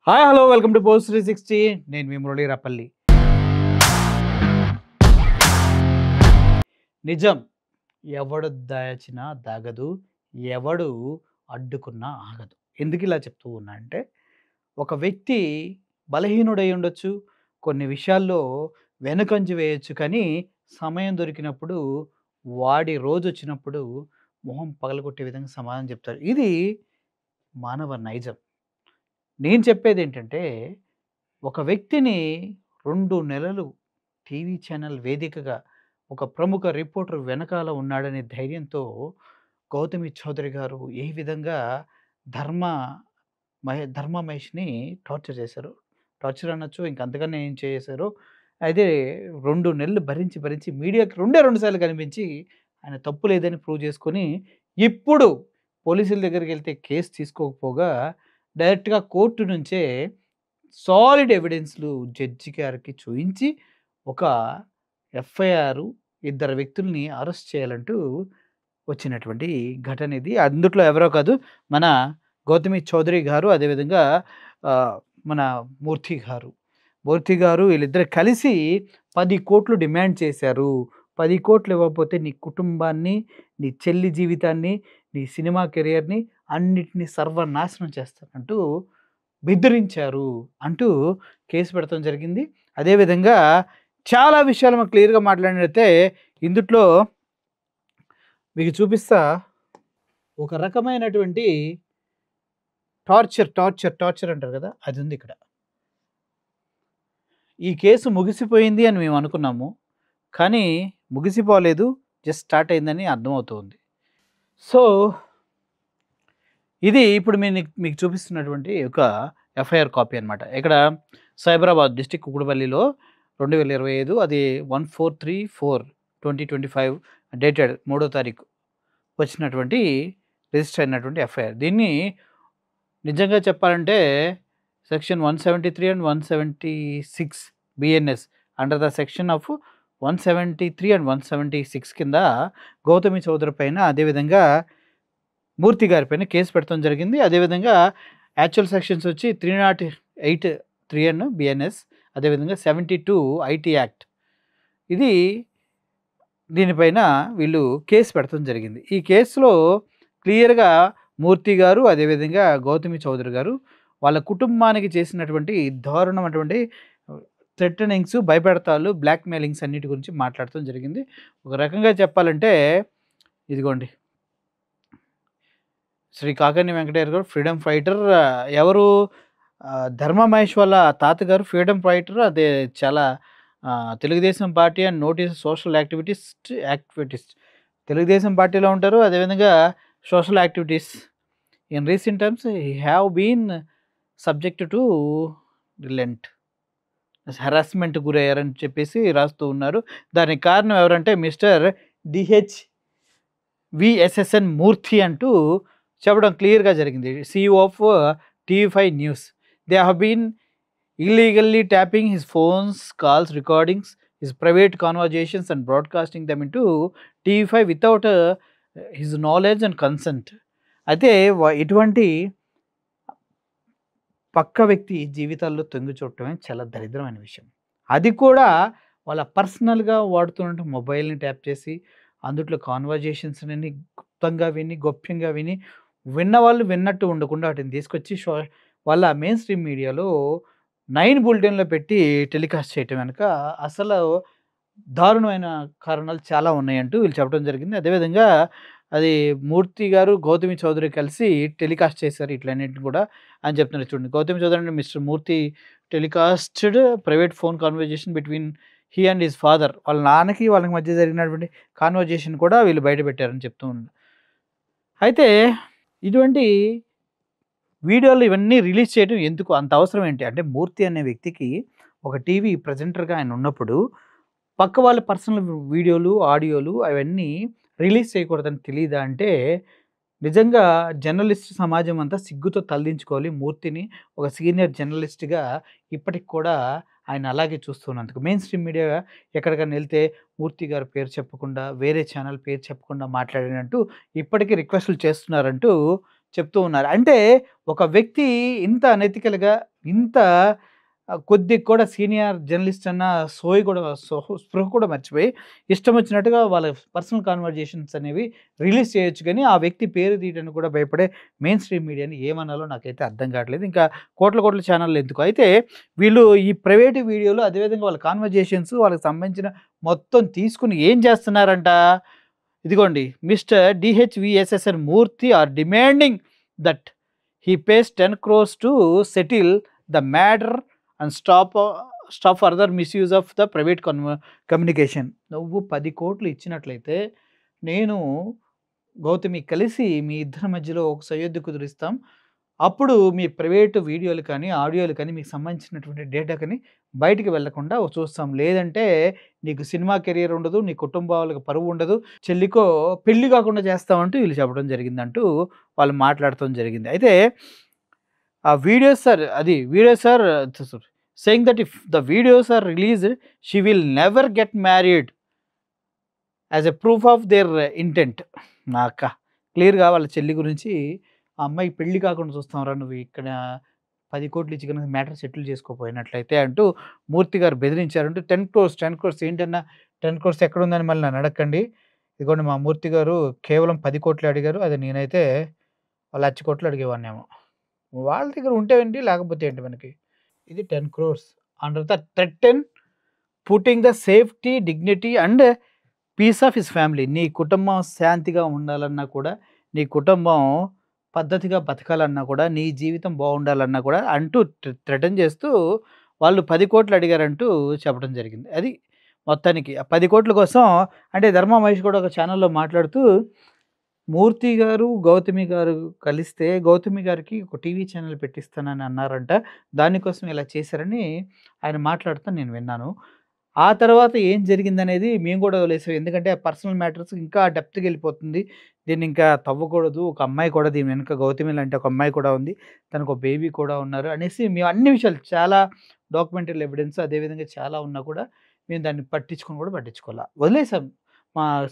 Hi hello welcome to post 360. నేను మీ మురళీ రపల్లి. నిజం ఎవడు దాచినా దాగదు, ఎవడు అడ్డుకున్నా ఆగదు. ఎందుకు ఇలా చెప్తూ ఉన్నా అంటే, ఒక వ్యక్తి బలహీనుడై ఉండొచ్చు, కొన్ని విషయాల్లో వెనుకంజ వేయొచ్చు, కానీ సమయం దొరికినప్పుడు వాడి రోజొచ్చినప్పుడు మొహం పగలగొట్టే విధంగా సమాధానం చెప్తారు. ఇది మానవ నైజం. నేను చెప్పేదేంటంటే, ఒక వ్యక్తిని 2 నెలలు టీవీ ఛానల్ వేదికగా ఒక ప్రముఖ రిపోర్టర్ వెనకాల ఉన్నాడనే ధైర్యంతో గౌతమి చౌదరి గారు ఏ విధంగా ధర్మ ధర్మ మహేష్‌ని టార్చర్ చేశారు. టార్చర్ అనొచ్చు, ఇంక అంతకన్నా ఏం చేశారో. అయితే 2 నెలలు భరించి, భరించి మీడియాకి 2 సార్లు కనిపించి ఆయన తప్పు లేదని ప్రూవ్ చేసుకొని, ఇప్పుడు పోలీసుల దగ్గరికెళ్తే కేస్ తీసుకోకపోగా డైరెక్ట్‌గా కోర్టు నుంచే సాలిడ్ ఎవిడెన్స్‌లు జడ్జి గారికి చూయించి, ఒక ఎఫ్ఐఆర్, ఇద్దరు వ్యక్తుల్ని అరెస్ట్ చేయాలంటూ వచ్చినటువంటి ఘటన ఇది. అందుట్లో ఎవరో కాదు, మన గౌతమి చౌదరి గారు, అదేవిధంగా మన మూర్తి గారు. మూర్తి గారు వీళ్ళిద్దరు కలిసి 10,00,00,000 డిమాండ్ చేశారు. 10,00,00,000 ఇవ్వకపోతే నీ కుటుంబాన్ని, నీ చెల్లి జీవితాన్ని, నీ సినిమా కెరియర్‌ని అన్నిటిని సర్వనాశనం చేస్తానంటూ బెదిరించారు అంటూ కేసు పెడతాం జరిగింది. అదేవిధంగా చాలా విషయాలు మనం క్లియర్‌గా మాట్లాడినట్లయితే ఇందుట్లో మీకు చూపిస్తా. ఒక రకమైనటువంటి టార్చర్ అంటారు కదా! అది ఉంది ఇక్కడ. ఈ కేసు ముగిసిపోయింది అని మేము అనుకున్నాము. కానీ ముగిసిపోలేదు. జస్ట్ స్టార్ట్ అయిందని అర్థమవుతుంది. సో, ఇది ఇప్పుడు మీకు చూపిస్తున్నటువంటి ఒక ఎఫ్ఐఆర్ కాపీ అనమాట. ఇక్కడ సైబరాబాద్ డిస్ట్రిక్ట్ కుకుడుపల్లిలో 2025 అది 1434/2025 డేటెడ్ 3వ తారీఖు వచ్చినటువంటి రిజిస్టర్ అయినటువంటి ఎఫ్ఐఆర్. దీన్ని నిజంగా చెప్పాలంటే section 173 and 176 BNS under the section of 173 and 176 కింద గౌతమి చౌదరి పైన, అదేవిధంగా మూర్తి గారి పైన కేసు పెట్టడం జరిగింది. అదేవిధంగా యాక్చువల్ సెక్షన్స్ వచ్చి 308(3) బిఎన్ఎస్, అదేవిధంగా 72 ఐటీ యాక్ట్. దీనిపైన వీళ్ళు కేసు పెట్టడం జరిగింది. ఈ కేసులో క్లియర్గా మూర్తి గారు, అదేవిధంగా గౌతమి చౌదరి గారు వాళ్ళ కుటుంబానికి చేసినటువంటి దారుణమైనటువంటి థ్రెటనింగ్స్, భయపెడతాలు, బ్లాక్ మెయిలింగ్స్ అన్నిటి గురించి మాట్లాడటం జరిగింది. ఒక రకంగా చెప్పాలంటే ఇదిగోండి, శ్రీ కాకాని వెంకటేశ్వర గారు ఫ్రీడమ్ ఫైటర్. ఎవరు? ధర్మ మహేష్ వాళ్ళ తాతగారు ఫ్రీడమ్ ఫైటర్. అదే చాలా Telugu Desam party and notice social activist Telugu Desam పార్టీలో ఉంటారు. అదేవిధంగా social activities in recent times he have been subject to relentless harassment గురయ్యారని చెప్పేసి రాస్తూ ఉన్నారు. దానికి కారణం ఎవరంటే మిస్టర్ DHVSSN మూర్తి అంటూ చెప్పడం క్లియర్గా జరిగింది. CEO of TV5 news. They have been illegally tapping his phones, calls, recordings, his private conversations and broadcasting them into TV5 without his knowledge and consent. అయితే ఇటువంటి పక్క వ్యక్తి జీవితాల్లో తొంగి చూడటమే చాలా దరిద్రమైన విషయం. అది కూడా వాళ్ళ పర్సనల్గా వాడుతున్న మొబైల్ని ట్యాప్ చేసి అందుట్లో కాన్వర్జేషన్స్ని గుప్తంగా విని, గోప్యంగా విని, విన్నవాళ్ళు విన్నట్టు ఉండకుండా వాటిని తీసుకొచ్చి వాళ్ళ మెయిన్ స్ట్రీమ్ మీడియాలో 9 బులెటిన్లో పెట్టి టెలికాస్ట్ చేయటం వెనుక అసలు దారుణమైన కారణాలు చాలా ఉన్నాయంటూ వీళ్ళు చెప్పడం జరిగింది. అదేవిధంగా అది మూర్తి గారు, గౌతమి చౌదరి కలిసి టెలికాస్ట్ చేశారు ఇట్లన్నింటిని కూడా అని చెప్తున్నారు. చూడండి, గౌతమి చౌదరి అంటే mister Murthy telecasted private phone conversation between he and his father. వాళ్ళ నాన్నకి వాళ్ళకి మధ్య జరిగినటువంటి కాన్వర్జేషన్ కూడా వీళ్ళు బయట పెట్టారని చెప్తూ ఉన్నారు. అయితే ఇటువంటి వీడియోలు ఇవన్నీ రిలీజ్ చేయడం ఎందుకు అంత అవసరం ఏంటి అంటే, మూర్తి అనే వ్యక్తికి ఒక టీవీ ప్రజెంటర్గా ఆయన ఉన్నప్పుడు పక్క వాళ్ళ పర్సనల్ వీడియోలు, ఆడియోలు అవన్నీ రిలీజ్ చేయకూడదని తెలియదా అంటే, నిజంగా జర్నలిస్ట్ సమాజం అంతా సిగ్గుతో తలదించుకోవాలి. మూర్తిని ఒక సీనియర్ జర్నలిస్ట్గా ఇప్పటికి కూడా ఆయన అలాగే చూస్తున్నందుకు. మెయిన్ స్ట్రీమ్ మీడియా ఎక్కడికైనా వెళ్తే మూర్తి గారి పేరు చెప్పకుండా, వేరే ఛానల్ పేరు చెప్పకుండా మాట్లాడినట్టు ఇప్పటికీ రిక్వెస్టులు చేస్తున్నారంటూ చెప్తూ ఉన్నారు. అంటే ఒక వ్యక్తి ఇంత అనెతికల్‌గా, ఇంత కొద్దిగా కూడా సీనియర్ జర్నలిస్ట్ అన్న సోయి కూడా స్పృహ కూడా మర్చిపోయి, ఇష్టం వచ్చినట్టుగా వాళ్ళ పర్సనల్ కన్వర్జేషన్స్ అనేవి రిలీజ్ చేయొచ్చు గానీ, ఆ వ్యక్తి పేరు తీయడానికి కూడా భయపడే మెయిన్ స్ట్రీమ్ మీడియాని ఏమనాలో నాకైతే అర్థం కావట్లేదు. ఇంకా కోట్ల కోట్ల ఛానల్‌లు ఎందుకు. అయితే వీళ్ళు ఈ ప్రైవేట్ వీడియోలు అదేవిధంగా వాళ్ళ కన్వర్జేషన్స్ వాళ్ళకి సంబంధించిన మొత్తం తీసుకొని ఏం చేస్తున్నారంట, ఇదిగోండి mister D H V S S N Murthy are demanding that he pays 10 crores to settle the matter and stop further misuse of the private communication. నువ్వు 10,00,00,000 ఇచ్చినట్లయితే నేను, గౌతమి కలిసి మీ ఇద్దరి మధ్యలో ఒక సయోధ్య కుదిరిస్తాం. అప్పుడు మీ ప్రైవేట్ వీడియోలు కానీ, ఆడియోలు కానీ మీకు సంబంధించినటువంటి డేటా కానీ బయటికి వెళ్ళకుండా చూస్తాం. లేదంటే నీకు సినిమా కెరియర్ ఉండదు. నీ కుటుంబాలకు పరువు ఉండదు. చెల్లికో పెళ్లి కాకుండా చేస్తామంటూ వీళ్ళు చెప్పడం జరిగిందంటూ వాళ్ళు మాట్లాడటం జరిగింది. అయితే ఆ videos are saying that if the videos are released she will never get married as a proof of their intent. నాక క్లియర్‌గా వాళ్ళ చెల్లి గురించి, ఆ అమ్మాయికి పెళ్లి కాకుండా చూస్తాంరా నువ్వు ఇక్కడ 10,00,00,000 ఇచ్చి గనుక మ్యాటర్ సెటిల్ చేసుకోపోయినట్లయితే అంటూ మూర్తి గారు బెదిరించారంటూ 10,00,00,000 ఏంటన్నా 10,00,00,000 ఎక్కడుందని మళ్ళీ నన్ను అడక్కండి. ఇదిగోండి మా మూర్తి గారు కేవలం 10,00,00,000 అడిగారు. అది నేనైతే ఓ 1,00,00,000 అడిగేవాడినేమో. వాళ్ళ దగ్గర ఉంటే ఏంటి లేకపోతే ఏంటి మనకి. ఇది 10,00,00,000 under the threaten putting the safety, dignity and peace of his family. నీ కుటుంబం శాంతిగా ఉండాలన్నా కూడా, నీ కుటుంబం పద్ధతిగా బతకాలన్నా కూడా, నీ జీవితం బాగుండాలన్నా కూడా అంటూ థ్రెటన్ చేస్తూ వాళ్ళు 10,00,00,000 అడిగారంటూ చెప్పడం జరిగింది. అది మొత్తానికి ఆ 10,00,00,000 కోసం అంటే ధర్మా మహేష్ కూడా ఒక ఛానల్‌లో మాట్లాడుతూ, మూర్తి గారు, గౌతమి గారు కలిస్తే గౌతమి గారికి ఒక టీవీ ఛానల్ పెట్టిస్తానని అన్నారంట. దానికోసం ఇలా చేశారని ఆయన మాట్లాడుతా నేను విన్నాను. ఆ తర్వాత ఏం జరిగిందనేది మేము కూడా వదిలేసాం. ఎందుకంటే పర్సనల్ మ్యాటర్స్ ఇంకా డెప్త్‌కెళ్ళిపోతుంది. దీన్ని ఇంకా తవ్వకూడదు. ఒక అమ్మాయి కూడా దీని వెనుక గౌతమి లాంటి ఒక అమ్మాయి కూడా ఉంది. తనకు బేబీ కూడా ఉన్నారు అనేసి మేము అన్ని విషయాలు చాలా డాక్యుమెంటరీ ఎవిడెన్స్ అదేవిధంగా చాలా ఉన్నా కూడా మేము దాన్ని పట్టించుకోలా. వదిలేసాం.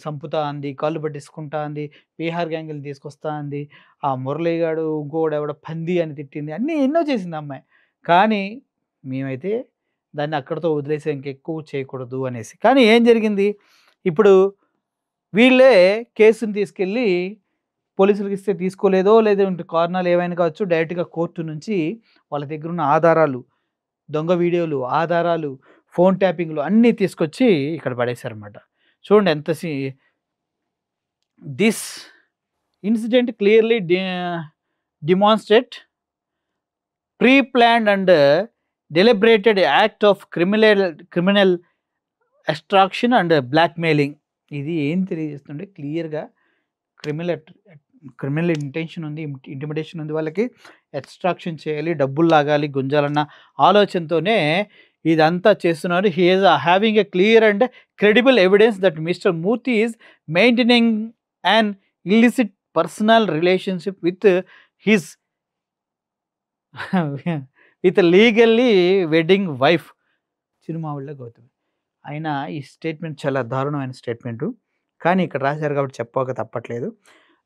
సంపుతా అంది, కాళ్ళు పట్టేసుకుంటా అంది, బీహార్ గ్యాంగుల్ని తీసుకొస్తా అంది, ఆ మురళి గాడు ఇంకోడెవడో పంది అని తిట్టింది. అన్నీ ఎన్నో చేసింది ఆ అమ్మాయి. కానీ మేమైతే దాన్ని అక్కడితో వదిలేసి ఇంకెక్కువ చేయకూడదు అనేసి. కానీ ఏం జరిగింది? ఇప్పుడు వీళ్ళే కేసుని తీసుకెళ్ళి పోలీసులకిస్తే తీసుకోలేదో, లేదంటే కారణాలు ఏవైనా కావచ్చు, డైరెక్ట్‌గా కోర్టు నుంచి వాళ్ళ దగ్గరున్న ఆధారాలు, దొంగ వీడియోలు, ఆధారాలు, ఫోన్ ట్యాపింగ్‌లు అన్నీ తీసుకొచ్చి ఇక్కడ పడేశారన్నమాట. చూడండి ఎంత this incident clearly demonstrate pre planned and deliberated act of criminal extraction and blackmailing. ఇది ఏం తెలియజేస్తుందంటే క్లియర్‌గా క్రిమినల్ క్రిమినల్ ఇంటెన్షన్ ఉంది, ఇంటిమిడేషన్ ఉంది వాళ్ళకి. ఎక్స్ట్రాక్షన్ చేయాలి, డబ్బులు లాగాలి, గుంజాలన్న ఆలోచనతోనే ఇదంతా చేస్తున్నారు. He is having a clear and credible evidence that mister Murthy is maintaining an illicit personal relationship with his legally wedding wife Chirumavilla Gautami. ఆయన ఈ స్టేట్మెంట్ చాలా దారుణమైన స్టేట్మెంటు. కానీ ఇక్కడ రాశారు కాబట్టి చెప్పక తప్పట్లేదు.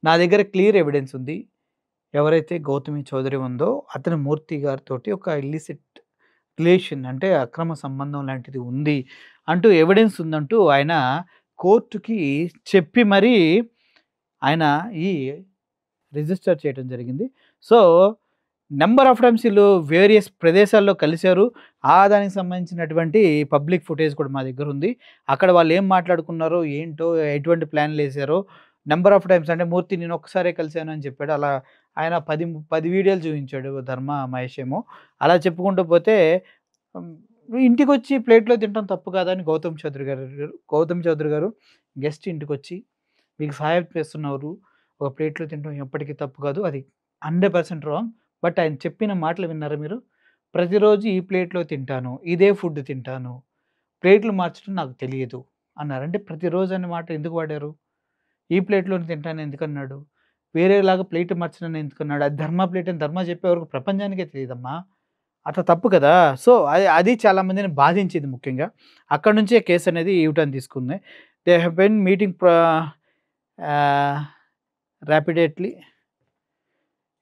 నా దగ్గర క్లియర్ ఎవిడెన్స్ ఉంది. ఎవరైతే గౌతమి చౌదరి ఉందో అతను మూర్తి గారితోటి ఒక ఇల్లిసిట్ రిలేషన్ అంటే అక్రమ సంబంధం లాంటిది ఉంది అంటూ ఎవిడెన్స్ ఉందంటూ ఆయన కోర్టుకి చెప్పి మరీ ఆయన ఈ రిజిస్టర్ చేయడం జరిగింది. సో నంబర్ ఆఫ్ టైమ్స్ వీళ్ళు వేరియస్ ప్రదేశాల్లో కలిశారు. దానికి సంబంధించినటువంటి పబ్లిక్ ఫుటేజ్ కూడా మా దగ్గర ఉంది. అక్కడ వాళ్ళు ఏం మాట్లాడుకున్నారో ఏంటో, ఎటువంటి ప్లాన్లు వేసారో నంబర్ ఆఫ్ టైమ్స్ అంటే మూర్తి నేను ఒక్కసారే కలిశాను అని చెప్పాడు. అలా ఆయన 10 వీడియోలు చూపించాడు ధర్మ మహేష్ ఏమో. అలా చెప్పుకుంటూ పోతే ఇంటికొచ్చి ప్లేట్‌లో తినటం తప్పు కాదా అని గౌతమ్ చౌదరి గారు గెస్ట్ ఇంటికొచ్చి మీకు సహాయం చేస్తున్నారు. ఒక ప్లేట్‌లో తినటం ఎప్పటికీ తప్పు కాదు. అది 100% రాంగ్. బట్ ఆయన చెప్పిన మాటలు విన్నారా మీరు? ప్రతిరోజు ఈ ప్లేట్‌లో తింటాను. ఇదే ఫుడ్ తింటాను. ప్లేట్లు మార్చడం నాకు తెలియదు అన్నారు. అంటే ప్రతిరోజు అనే మాట ఎందుకు వాడారు? ఈ ప్లేట్‌లోనే తింటాను ఎందుకన్నాడు? వేరేలాగా ప్లేట్ మార్చనని ఎందుకన్నాడు? అది ధర్మ ప్లేట్ అని ధర్మ చెప్పే వరకు ప్రపంచానికే తెలీదమ్మా. అట్లా తప్పు కదా! సో, అది చాలా మందిని బాధించింది ముఖ్యంగా. అక్కడి నుంచే కేస్ అనేది యూటర్న్ తీసుకుంది. They have been meeting repeatedly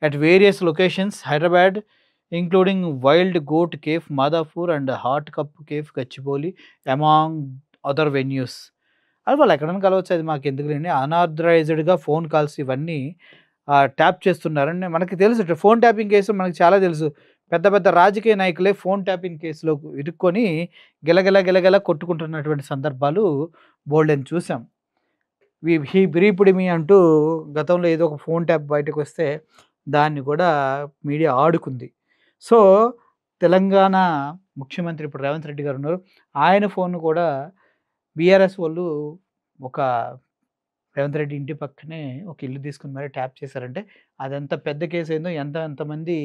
at various locations, Hyderabad, including Wild Goat Cave, Madhapur, and Hot Cup Cave, Gachibowli, among other venues. అది వాళ్ళు ఎక్కడైనా కలవచ్చు, అది మాకెందుకులేండి. అనాథరైజ్డ్‌గా ఫోన్ కాల్స్ ఇవన్నీ ట్యాప్ చేస్తున్నారని మనకి తెలుసు. ఫోన్ ట్యాపింగ్ కేసులు మనకు చాలా తెలుసు. పెద్ద పెద్ద రాజకీయ నాయకులే ఫోన్ ట్యాపింగ్ కేసులో ఇరుక్కొని గిలగిల గిలగిల కొట్టుకుంటున్నటువంటి సందర్భాలు బోలెడన్ని చూసాం. హీ బ్రీఫ్డ్ మీ అంటూ గతంలో ఏదో ఒక ఫోన్ ట్యాప్ బయటకొస్తే దాన్ని కూడా మీడియా ఆడుకుంది. సో, తెలంగాణ ముఖ్యమంత్రి ఇప్పుడు రేవంత్ రెడ్డి గారున్నారు. ఆయన ఫోన్‌ను కూడా బీఆర్ఎస్ వోళ్ళు ఒక రేవంత్ రెడ్డి ఇంటి పక్కనే ఒక ఇల్లు తీసుకొని మరి ట్యాప్ చేశారంటే అదెంత పెద్ద కేసయిందో, ఎంతమంది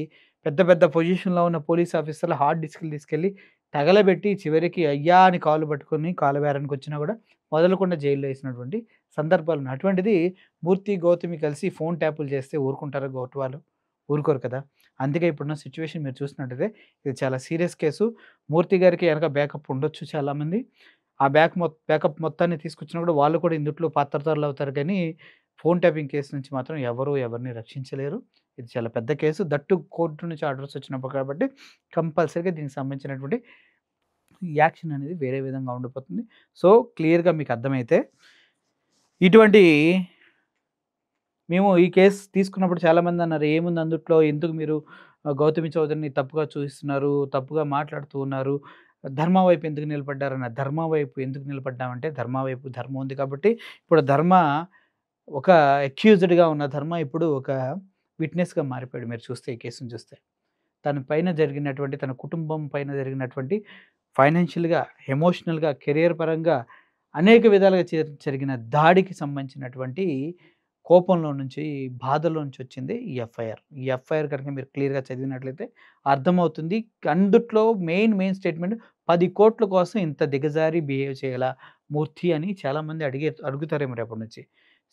పెద్ద పెద్ద పొజిషన్‌లో ఉన్న పోలీస్ ఆఫీసర్‌ల హార్డ్ డిస్క్‌లు తీసుకెళ్ళి తగలబెట్టి చివరికి అయ్యా! అని కాళ్ళు పట్టుకొని కాలబేరానికొచ్చినా కూడా వదలకుండా జైల్‌లో ఏసినటువంటి సందర్భాలున్నాయి. అటువంటిది మూర్తి, గౌతమి కలిసి ఫోన్ ట్యాపులు చేస్తే ఊరుకుంటారా గౌటు వాళ్ళు? ఊరుకోరు కదా! అందుకే ఇప్పుడున్న సిట్యుయేషన్ మీరు చూసినట్టయితే ఇది చాలా సీరియస్ కేసు. మూర్తి గారికి ఎనక బ్యాకప్ ఉండొచ్చు చాలామంది. ఆ బ్యాకప్ మొత్తాన్ని తీసుకొచ్చినా కూడా వాళ్ళు కూడా ఇందుట్లో పాత్రధారులవుతారు కానీ, ఫోన్ ట్యాపింగ్ కేసు నుంచి మాత్రం ఎవరు ఎవరిని రక్షించలేరు. ఇది చాలా పెద్ద కేసు. దట్టు కోర్టు నుంచి ఆర్డర్స్ వచ్చినప్పుడు కాబట్టి కంపల్సరీగా దీనికి సంబంధించినటువంటి యాక్షన్ అనేది వేరే విధంగా ఉండిపోతుంది. సో, క్లియర్‌గా మీకు అర్థమైతే ఇటువంటి మేము ఈ కేస్ తీసుకున్నప్పుడు చాలామంది అన్నారు, "ఏముంది అందుట్లో? ఎందుకు మీరు గౌతమి చౌదరిని తప్పుగా చూపిస్తున్నారు, తప్పుగా మాట్లాడుతూ ఉన్నారు. ధర్మ వైపు ఎందుకు నిలబడ్డారన్నారు." ధర్మ వైపు ఎందుకు నిలబడ్డామంటే, ధర్మ వైపు ధర్మం ఉంది కాబట్టి, ఇప్పుడు ధర్మ ఒక అక్యూజ్డ్‌గా ఉన్న ధర్మ ఇప్పుడు ఒక విట్‌నెస్‌గా మారిపోయాడు మీరు చూస్తే ఈ కేసుని చూస్తే. తన పైన జరిగినటువంటి, తన కుటుంబం పైన జరిగినటువంటి ఫైనాన్షియల్‌గా, ఎమోషనల్‌గా, కెరియర్ పరంగా అనేక విధాలుగా జరిగిన దాడికి సంబంధించినటువంటి కోపంలో నుంచి, బాధలో నుంచి వచ్చింది ఈ ఎఫ్ఐఆర్. ఈ ఎఫ్ఐఆర్ కనుక మీరు క్లియర్‌గా చదివినట్లయితే అర్థమవుతుంది. అందుట్లో మెయిన్ స్టేట్మెంట్ 10,00,00,000 కోసం ఇంత దిగజారి బిహేవ్ చేయాలా మూర్తి అని చాలామంది అడుగుతారేమో రేపటి నుంచి.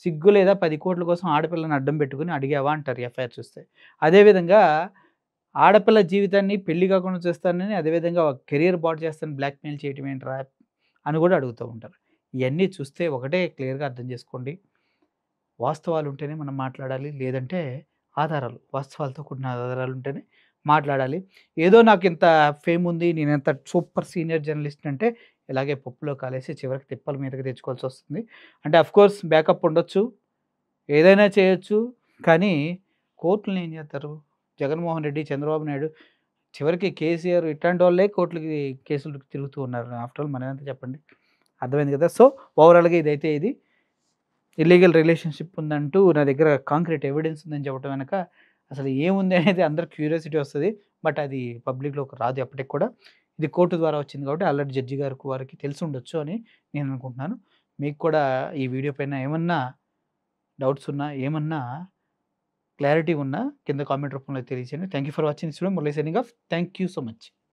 సిగ్గు లేదా 10,00,00,000 కోసం ఆడపిల్లని అడ్డం పెట్టుకొని అడిగావా అంటారు ఎఫ్ఐఆర్ చూస్తే. అదేవిధంగా ఆడపిల్ల జీవితాన్ని పెళ్లి కాకుండా చేస్తానని, అదేవిధంగా కెరియర్ పాడు చేస్తానని బ్లాక్‌మెయిల్ చేయటం ఏంట్రా అని కూడా అడుగుతూ ఉంటారు. ఇయన్నీ చూస్తే ఒకటే క్లియర్‌గా అర్థం చేసుకోండి. వాస్తవాలు ఉంటేనే మనం మాట్లాడాలి. లేదంటే ఆధారాలు, వాస్తవాలతో కూడిన ఆధారాలు ఉంటేనే మాట్లాడాలి. ఏదో నాకింత ఫేమ్ ఉంది, నేనింత సూపర్ సీనియర్ జర్నలిస్ట్ అంటే ఇలాగే పప్పులో కాలేసి చివరికి తిప్పల మీదకి తెచ్చుకోవాల్సొస్తుంది. అంటే ఆఫ్‌కోర్స్ బ్యాకప్ ఉండొచ్చు. ఏదైనా చేయొచ్చు. కానీ కోర్టులు ఏం చేస్తారు? జగన్మోహన్ రెడ్డి, చంద్రబాబు నాయుడు, చివరికి కేసీఆర్ ఇట్లాంటోళ్ళే కోర్టులకి కేసులు తిరుగుతూ ఉన్నారు. ఆఫ్టర్ ఆల్ మనమెంత చెప్పండి. అర్థమైంది కదా! సో, ఓవరాల్‌గా ఇదైతే ఇది. ఇల్లీగల్ రిలేషన్‌షిప్ ఉందంటూ నా దగ్గర కాంక్రీట్ ఎవిడెన్స్ ఉందని చెప్పడం వెనక అసలు ఏముంది అనేది అందరికి క్యూరియాసిటీ వస్తది. బట్ అది పబ్లిక్‌లోకి రాదు ఎప్పటికి కూడా. ఇది కోర్టు ద్వారా వచ్చింది కాబట్టి ఆల్రెడీ జడ్జి గారికి వారికి తెలిసుండొచ్చు అని నేను అనుకుంటున్నాను. మీకు కూడా ఈ వీడియో పైన ఏమన్నా డౌట్స్ ఉన్నా, ఏమన్నా క్లారిటీ ఉన్నా కింద కామెంట్ రూపంలో తెలియజేయండి. Thank you for watching this video. Murali signing off. Thank you so much.